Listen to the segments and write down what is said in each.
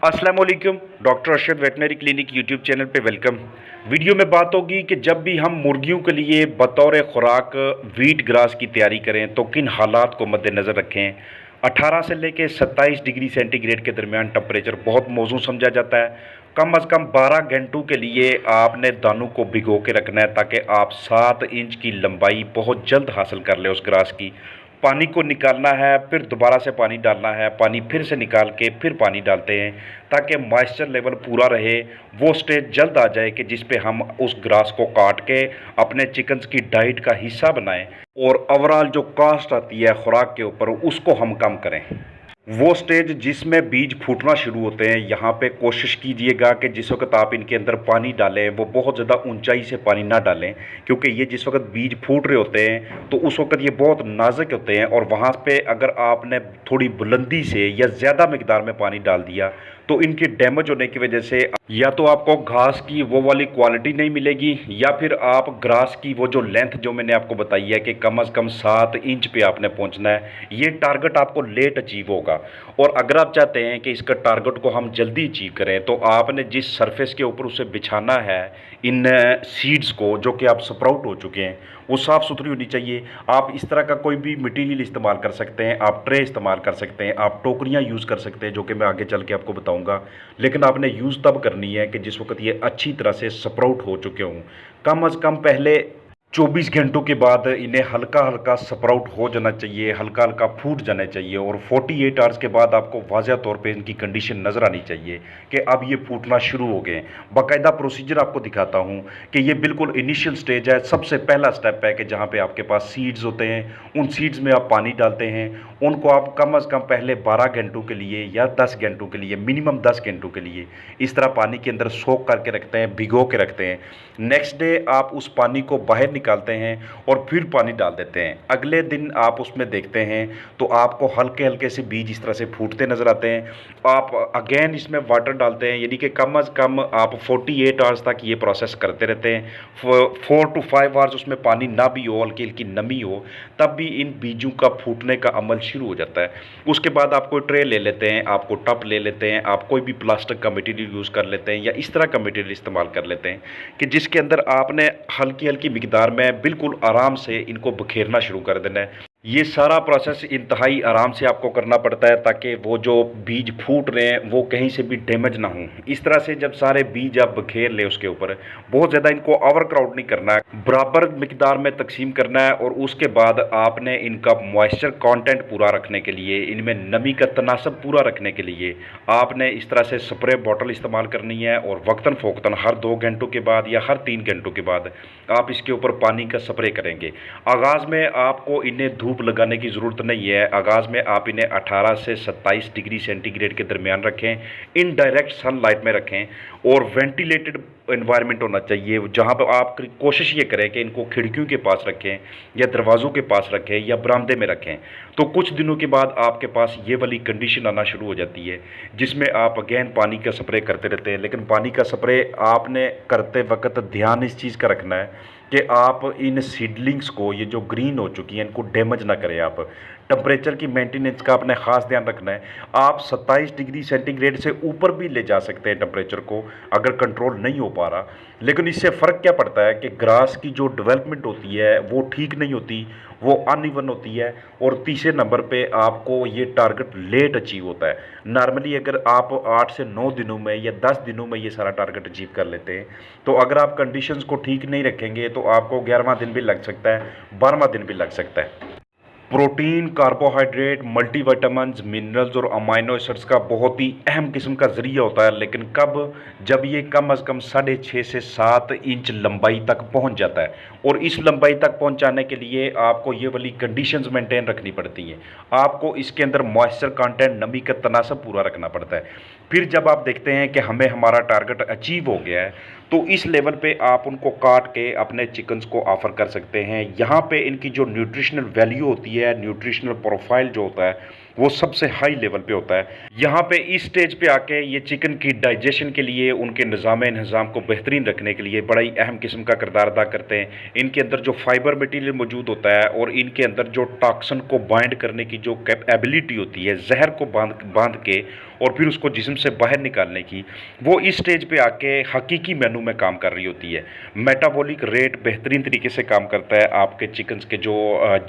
अस्सलाम वालेकुम। Doctor Arshad veterinary clinic YouTube channel पे वेलकम। वीडियो में बात होगी कि जब भी हम मुर्गियों के लिए बतौर खुराक वीट ग्रास की तैयारी करें तो किन हालात को मद्देनज़र रखें। 18 से लेकर 27 डिग्री सेंटीग्रेड के दरमियान टेम्परेचर बहुत मौजूद समझा जाता है। कम अज़ कम 12 घंटों के लिए आपने दानों को भिगो के रखना है ताकि आप 7 इंच की लंबाई बहुत जल्द हासिल कर लें उस ग्रास की। पानी को निकालना है, फिर दोबारा से पानी डालना है, पानी फिर से निकाल के फिर पानी डालते हैं ताकि मॉइस्चर लेवल पूरा रहे। वो स्टेज जल्द आ जाए कि जिस पे हम उस ग्रास को काट के अपने चिकन्स की डाइट का हिस्सा बनाएं और ओवरऑल जो कॉस्ट आती है खुराक के ऊपर उसको हम कम करें। वो स्टेज जिसमें बीज फूटना शुरू होते हैं, यहाँ पे कोशिश कीजिएगा कि जिस वक्त आप इनके अंदर पानी डालें वो बहुत ज़्यादा ऊंचाई से पानी ना डालें, क्योंकि ये जिस वक्त बीज फूट रहे होते हैं तो उस वक्त ये बहुत नाजुक होते हैं और वहाँ पे अगर आपने थोड़ी बुलंदी से या ज़्यादा मकदार में पानी डाल दिया तो इनके डैमेज होने की वजह से या तो आपको घास की वो वाली क्वालिटी नहीं मिलेगी या फिर आप ग्रास की वो जो लेंथ जो मैंने आपको बताई है कि कम से कम 7 इंच पे आपने पहुंचना है, ये टारगेट आपको लेट अचीव होगा। और अगर आप चाहते हैं कि इसका टारगेट को हम जल्दी अचीव करें तो आपने जिस सरफेस के ऊपर उसे बिछाना है इन सीड्स को, जो कि आप स्प्राउट हो चुके हैं, वो साफ़ सुथरी होनी चाहिए। आप इस तरह का कोई भी मटेरियल इस्तेमाल कर सकते हैं, आप ट्रे इस्तेमाल कर सकते हैं, आप टोकरियाँ यूज़ कर सकते हैं, जो कि मैं आगे चल के आपको बताऊंगा। लेकिन आपने यूज़ तब करनी है कि जिस वक्त ये अच्छी तरह से स्प्राउट हो चुके हों। कम अज़ कम पहले 24 घंटों के बाद इन्हें हल्का हल्का स्प्राउट हो जाना चाहिए, हल्का हल्का फूट जाना चाहिए और 48 आवर्स के बाद आपको वाज़ह तौर पे इनकी कंडीशन नज़र आनी चाहिए कि अब ये फूटना शुरू हो गए। बाकायदा प्रोसीजर आपको दिखाता हूँ कि ये बिल्कुल इनिशियल स्टेज है। सबसे पहला स्टेप है कि जहाँ पे आपके पास सीड्स होते हैं, उन सीड्स में आप पानी डालते हैं। उनको आप कम अज़ कम पहले 12 घंटों के लिए या 10 घंटों के लिए, मिनिमम 10 घंटों के लिए इस तरह पानी के अंदर सोख करके रखते हैं, भिगो के रखते हैं। नेक्स्ट डे आप उस पानी को बाहर निकालते हैं और फिर पानी डाल देते हैं। अगले दिन आप उसमें देखते हैं तो आपको हल्के हल्के से बीज इस तरह से फूटते नज़र आते हैं। आप अगेन इसमें वाटर डालते हैं, यानी कि कम अज़ कम आप 48 आवर्स तक ये प्रोसेस करते रहते हैं। 4 to 5 आवर्स उसमें पानी ना भी हो, हल्की हल्की नमी हो, तब भी इन बीजों का फूटने का अमल शुरू हो जाता है। उसके बाद आप कोई ट्रे ले लेते हैं, आपको टब ले लेते हैं, आप कोई भी प्लास्टिक का मटेरियल यूज़ कर लेते हैं या इस तरह का मटेरियल इस्तेमाल कर लेते हैं कि जिसके अंदर आपने हल्की हल्की मिकदार में बिल्कुल आराम से इनको बखेरना शुरू कर देना है। ये सारा प्रोसेस इंतहाई आराम से आपको करना पड़ता है ताकि वो जो बीज फूट रहे हैं वो कहीं से भी डैमेज ना हो। इस तरह से जब सारे बीज आप बखेर ले उसके ऊपर बहुत ज़्यादा इनको ओवर क्राउड नहीं करना है, बराबर मिकदार में तकसीम करना है। और उसके बाद आपने इनका मॉइस्चर कंटेंट पूरा रखने के लिए, इनमें नमी का तनासब पूरा रखने के लिए आपने इस तरह से स्प्रे बॉटल इस्तेमाल करनी है और वक्तन फ़ोक्तन हर 2 घंटों के बाद या हर 3 घंटों के बाद आप इसके ऊपर पानी का स्प्रे करेंगे। आगाज़ में आपको इन्हें धूप लगाने की ज़रूरत नहीं है। आगाज़ में आप इन्हें 18 से 27 डिग्री सेंटीग्रेड के दरमियान रखें, इनडायरेक्ट सनलाइट में रखें और वेंटिलेटेड एनवायरनमेंट होना चाहिए, जहाँ पर आप कोशिश ये करें कि इनको खिड़कियों के पास रखें या दरवाज़ों के पास रखें या बरामदे में रखें। तो कुछ दिनों के बाद आपके पास ये वाली कंडीशन आना शुरू हो जाती है जिसमें आप अगेन पानी का स्प्रे करते रहते हैं। लेकिन पानी का स्प्रे आपने करते वक्त ध्यान इस चीज़ का रखना है कि आप इन सीडलिंग्स को, ये जो ग्रीन हो चुकी हैं, इनको डैमेज ना करें। आप टेम्परेचर की मेंटेनेंस का अपने ख़ास ध्यान रखना है। आप 27 डिग्री सेंटीग्रेड से ऊपर भी ले जा सकते हैं टेम्परेचर को अगर कंट्रोल नहीं हो पा रहा। लेकिन इससे फ़र्क क्या पड़ता है कि ग्रास की जो डेवलपमेंट होती है वो ठीक नहीं होती, वो अनइवन होती है। और तीसरे नंबर पे आपको ये टारगेट लेट अचीव होता है। नॉर्मली अगर आप 8 से 9 दिनों में या 10 दिनों में ये सारा टारगेट अचीव कर लेते हैं, तो अगर आप कंडीशंस को ठीक नहीं रखेंगे तो आपको 11वां दिन भी लग सकता है, 12वां दिन भी लग सकता है। प्रोटीन, कार्बोहाइड्रेट, मल्टीविटामिन्स, मिनरल्स और अमाइनो एसिड्स का बहुत ही अहम किस्म का ज़रिया होता है। लेकिन कब? जब ये कम अज़ कम 6.5 से 7 इंच लंबाई तक पहुंच जाता है। और इस लंबाई तक पहुंचाने के लिए आपको ये वाली कंडीशंस मेंटेन रखनी पड़ती हैं। आपको इसके अंदर मॉइस्चर कंटेंट, नमी का तनासब पूरा रखना पड़ता है। फिर जब आप देखते हैं कि हमें हमारा टारगेट अचीव हो गया है तो इस लेवल पे आप उनको काट के अपने चिकन्स को ऑफ़र कर सकते हैं। यहाँ पे इनकी जो न्यूट्रिशनल वैल्यू होती है, न्यूट्रिशनल प्रोफाइल जो होता है वो सबसे हाई लेवल पे होता है। यहाँ पे इस स्टेज पे आके ये चिकन की डाइजेशन के लिए, उनके निज़ाम को बेहतरीन रखने के लिए बड़ा ही अहम किस्म का किरदार अदा करते हैं। इनके अंदर जो फाइबर मटीरियल मौजूद होता है और इनके अंदर जो टॉक्सिन को बाइंड करने की जो एबिलिटी होती है, जहर को बांध के और फिर उसको जिस्म से बाहर निकालने की, वो इस स्टेज पे आके हकीकी मेनू में काम कर रही होती है। मेटाबॉलिक रेट बेहतरीन तरीके से काम करता है, आपके चिकन्स के जो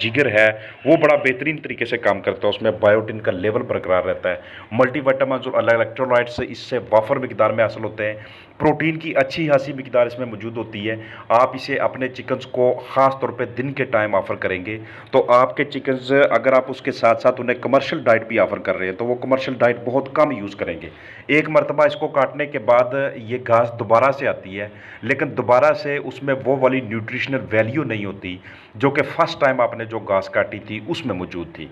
जिगर है वो बड़ा बेहतरीन तरीके से काम करता है, उसमें बायोटिन का लेवल बरकरार रहता है, मल्टीविटामिन और इलेक्ट्रोलाइट्स इससे वाफर मिकदार में हासिल होते हैं, प्रोटीन की अच्छी खासी मिकदार इसमें मौजूद होती है। आप इसे अपने चिकन्स को ख़ास तौर पे दिन के टाइम ऑफ़र करेंगे तो आपके चिकन्स, अगर आप उसके साथ साथ उन्हें कमर्शियल डाइट भी ऑफ़र कर रहे हैं तो वो कमर्शियल डाइट बहुत कम यूज़ करेंगे। एक मरतबा इसको काटने के बाद ये घास दोबारा से आती है, लेकिन दोबारा से उसमें वो वाली न्यूट्रिशनल वैल्यू नहीं होती जो कि फ़र्स्ट टाइम आपने जो घास काटी थी उसमें मौजूद थी।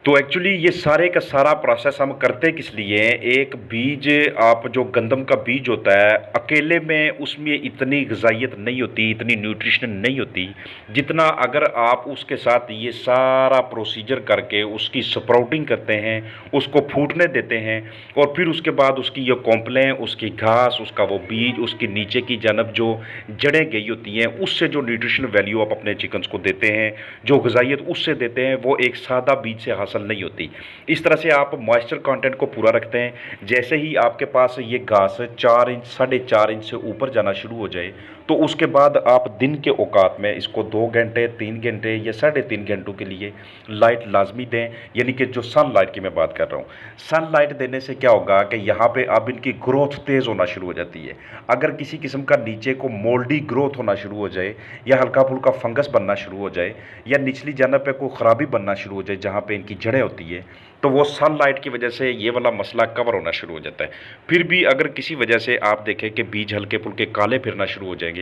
तो एक्चुअली ये सारे का सारा प्रोसेस हम करते किस लिए हैं? एक बीज, आप जो गंदम का बीज होता है, अकेले में उसमें इतनी ग़िज़ाइयत नहीं होती, इतनी न्यूट्रिशन नहीं होती जितना अगर आप उसके साथ ये सारा प्रोसीजर करके उसकी स्प्राउटिंग करते हैं, उसको फूटने देते हैं और फिर उसके बाद उसकी ये कॉम्प्लें, उसकी घास, उसका वो बीज, उसकी नीचे की जानब जो जड़ें गई होती हैं, उससे जो न्यूट्रिशन वैल्यू आप अपने चिकन्स को देते हैं, जो ग़िज़ाइयत उससे देते हैं, वो एक सादा बीज से हासिल नहीं होती। इस तरह से आप मॉइस्चर कंटेंट को पूरा रखते हैं। जैसे ही आपके पास ये घास 4 इंच 4.5 इंच से ऊपर जाना शुरू हो जाए तो उसके बाद आप दिन के औकात में इसको 2 घंटे, 3 घंटे या 3.5 घंटों के लिए लाइट लाजमी दें, यानी कि जो सनलाइट की मैं बात कर रहा हूँ। सनलाइट देने से क्या होगा कि यहाँ पे अब इनकी ग्रोथ तेज़ होना शुरू हो जाती है। अगर किसी किस्म का नीचे को मोल्डी ग्रोथ होना शुरू हो जाए या हल्का फुल्का फंगस बनना शुरू हो जाए या निचली जानब पे कोई ख़राबी बनना शुरू हो जाए जहाँ पे इनकी जड़ें होती है, तो वो सनलाइट की वजह से ये वाला मसला कवर होना शुरू हो जाता है। फिर भी अगर किसी वजह से आप देखें कि बीज हल्के फुल्के काले फिरना शुरू हो जाएंगे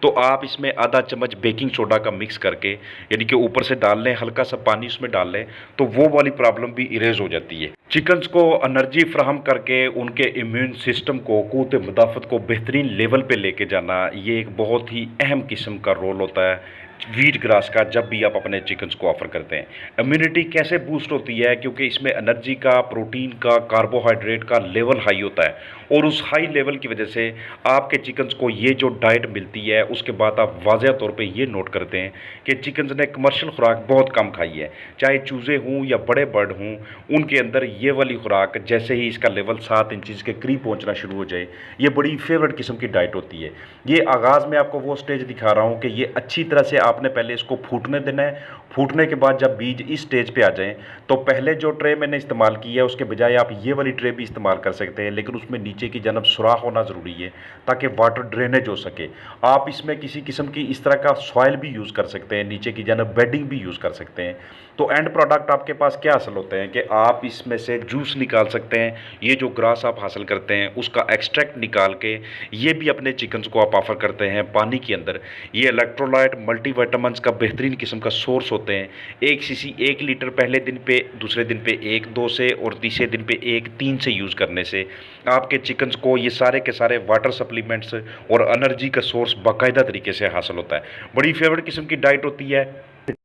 तो आप इसमें आधा चम्मच बेकिंग सोडा का मिक्स करके, यानी कि ऊपर से डाल लें, हल्का सा पानी उसमें डाल लें, तो वो वाली प्रॉब्लम भी इरेज हो जाती है। चिकन्स को एनर्जी फ्राहम करके उनके इम्यून सिस्टम को, क़ुव्वत मुदाफ़त को बेहतरीन लेवल पे लेके जाना, ये एक बहुत ही अहम किस्म का रोल होता है व्हीट ग्रास का जब भी आप अपने चिकन्स को ऑफ़र करते हैं। इम्यूनिटी कैसे बूस्ट होती है? क्योंकि इसमें एनर्जी का, प्रोटीन का, कार्बोहाइड्रेट का लेवल हाई होता है और उस हाई लेवल की वजह से आपके चिकन्स को ये जो डाइट मिलती है उसके बाद आप वाज़ह तौर पे ये नोट करते हैं कि चिकन्स ने कमर्शियल खुराक बहुत कम खाई है, चाहे चूज़े हों या बड़े बर्ड हों, उनके अंदर ये वाली खुराक जैसे ही इसका लेवल 7 इंचज़ के करीब पहुँचना शुरू हो जाए, ये बड़ी फेवरेट किस्म की डाइट होती है। ये आगाज़ में आपको वो स्टेज दिखा रहा हूँ कि ये अच्छी तरह से आपने पहले इसको फूटने देना है। फूटने के बाद जब बीज इस स्टेज पे आ जाएं तो पहले जो ट्रे मैंने इस्तेमाल की है उसके बजाय आप ये वाली ट्रे भी इस्तेमाल कर सकते हैं, लेकिन उसमें नीचे की जानब सुराख होना ज़रूरी है ताकि वाटर ड्रेनेज हो सके। आप इसमें किसी किस्म की इस तरह का सॉइल भी यूज़ कर सकते हैं, नीचे की जानब बेडिंग भी यूज़ कर सकते हैं। तो एंड प्रोडक्ट आपके पास क्या हासिल होते हैं कि आप इसमें से जूस निकाल सकते हैं। ये जो ग्रास आप हासिल करते हैं उसका एक्सट्रैक्ट निकाल के ये भी अपने चिकन्स को आप ऑफ़र करते हैं पानी के अंदर। ये इलेक्ट्रोलाइट, मल्टीविटामिन्स का बेहतरीन किस्म का सोर्स होते हैं। 1 सीसी 1 लीटर पहले दिन पे, दूसरे दिन पे 1-2 से और तीसरे दिन पे 1-3 से यूज़ करने से आपके चिकन्स को ये सारे के सारे वाटर सप्लीमेंट्स और एनर्जी का सोर्स बाकायदा तरीके से हासिल होता है। बड़ी फेवरेट किस्म की डाइट होती है।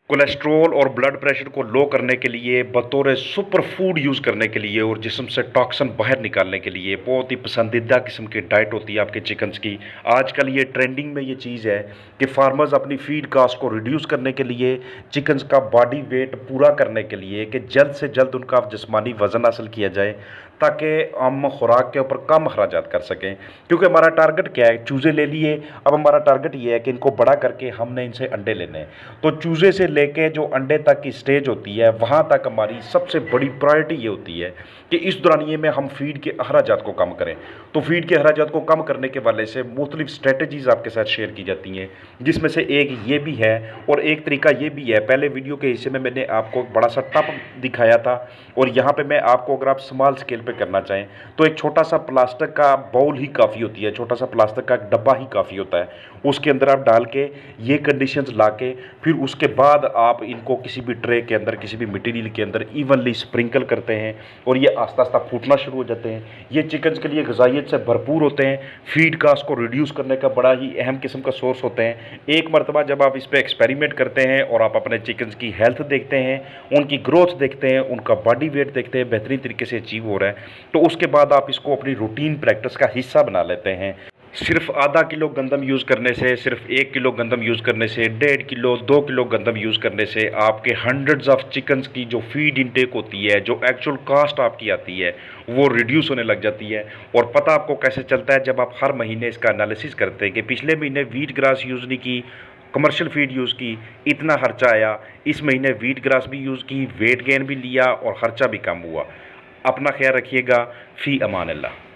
कोलेस्ट्रॉल और ब्लड प्रेशर को लो करने के लिए, बतौर सुपर फूड यूज़ करने के लिए और जिस्म से टॉक्सिन बाहर निकालने के लिए बहुत ही पसंदीदा किस्म की डाइट होती है आपके चिकन्स की। आजकल ये ट्रेंडिंग में ये चीज़ है कि फार्मर्स अपनी फीड कास्ट को रिड्यूस करने के लिए, चिकन्स का बॉडी वेट पूरा करने के लिए कि जल्द से जल्द उनका जिस्मानी वज़न हासिल किया जाए ताकि हम खुराक के ऊपर कम अखराजात कर सकें। क्योंकि हमारा टारगेट क्या है? चूज़े ले लिए, अब हमारा टारगेट ये है कि इनको बड़ा करके हमने इनसे अंडे लेने हैं। तो चूज़े से लेके जो अंडे तक की स्टेज होती है वहाँ तक हमारी सबसे बड़ी प्रायोरिटी ये होती है कि इस दौरानिए में हम फीड के अखराजात को कम करें। तो फीड के अखराजात को कम करने के वाले से मुख्तलिफ स्ट्रेटजीज़ आपके साथ शेयर की जाती हैं, जिसमें से एक ये भी है और एक तरीका ये भी है। पहले वीडियो के हिस्से में मैंने आपको बड़ा सा टब दिखाया था और यहाँ पे मैं आपको, अगर आप स्मॉल स्केल पे करना चाहें तो एक छोटा सा प्लास्टिक का बाउल ही काफ़ी होती है, छोटा सा प्लास्टिक का डब्बा ही काफ़ी होता है। उसके अंदर आप डाल के ये कंडीशंस ला के फिर उसके बाद आप इनको किसी भी ट्रे के अंदर, किसी भी मटेरियल के अंदर इवनली स्प्रिंकल करते हैं और ये आस्ता आस्ता फूटना शुरू हो जाते हैं। ये चिकन्स के लिए ग़िज़ाइयत से भरपूर होते हैं, फीड कास्ट को रिड्यूस करने का बड़ा ही अहम किस्म का सोर्स होते हैं। एक मरतबा जब आप इस पर एक्सपेरिमेंट करते हैं और आप अपने चिकन्स की हेल्थ देखते हैं, उनकी ग्रोथ देखते हैं, उनका बॉडी वेट देखते हैं बेहतरीन तरीके से अचीव हो रहा है, तो उसके बाद आप इसको अपनी रूटीन प्रैक्टिस का हिस्सा बना लेते हैं। सिर्फ आधा किलो गंदम यूज़ करने से, सिर्फ 1 किलो गंदम यूज़ करने से, 1.5 किलो 2 किलो गंदम यूज़ करने से आपके हंड्रेड्स ऑफ चिकन्स की जो फीड इनटेक होती है, जो एक्चुअल कास्ट आपकी आती है, वो रिड्यूस होने लग जाती है। और पता आपको कैसे चलता है, जब आप हर महीने इसका एनालिसिस करते हैं कि पिछले महीने वीट ग्रास यूज़ नहीं की, कमर्शियल फीड यूज़ की, इतना खर्चा आया, इस महीने वीट ग्रास भी यूज़ की, वेट गेन भी लिया और खर्चा भी कम हुआ। अपना ख्याल रखिएगा। फ़ी अमान अल्लाह।